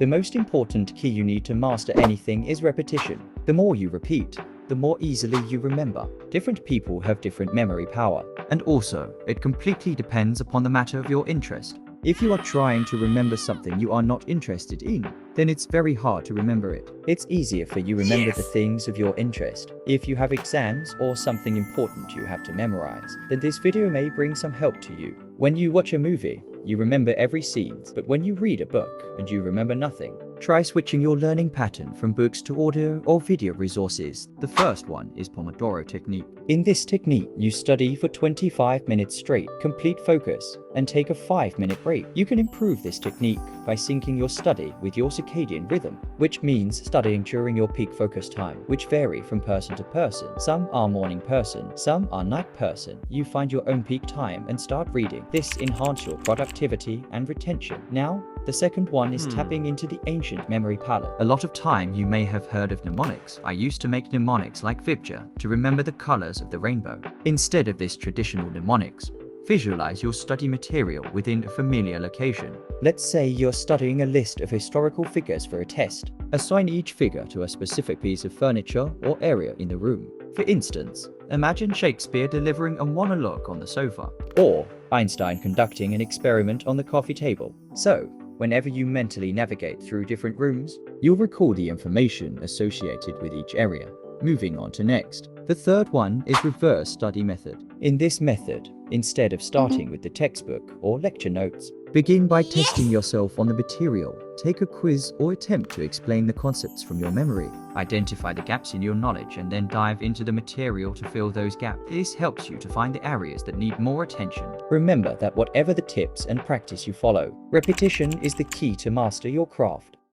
The most important key you need to master anything is repetition. The more you repeat, the more easily you remember. Different people have different memory power, and also, it completely depends upon the matter of your interest. If you are trying to remember something you are not interested in, then it's very hard to remember it. It's easier for you remember the things of your interest. If you have exams or something important you have to memorize, then this video may bring some help to you. When you watch a movie, you remember every scene, but when you read a book and you remember nothing, try switching your learning pattern from books to audio or video resources. The first one is Pomodoro technique. In this technique, you study for 25 minutes straight, complete focus, and take a 5-minute break. You can improve this technique by syncing your study with your circadian rhythm, which means studying during your peak focus time, which vary from person to person. Some are morning person, some are night person. You find your own peak time and start reading. This enhances your productivity and retention. Now, the second one is tapping into the ancient memory palette. A lot of time you may have heard of mnemonics. I used to make mnemonics like Vibja to remember the colors of the rainbow. Instead of this traditional mnemonics, visualize your study material within a familiar location. Let's say you're studying a list of historical figures for a test. Assign each figure to a specific piece of furniture or area in the room. For instance, imagine Shakespeare delivering a monologue on the sofa, or Einstein conducting an experiment on the coffee table. So, whenever you mentally navigate through different rooms, you'll recall the information associated with each area. Moving on to next. The third one is reverse study method. In this method, instead of starting with the textbook or lecture notes, begin by testing yourself on the material. Take a quiz or attempt to explain the concepts from your memory. Identify the gaps in your knowledge and then dive into the material to fill those gaps. This helps you to find the areas that need more attention. Remember that whatever the tips and practice you follow, repetition is the key to master your craft.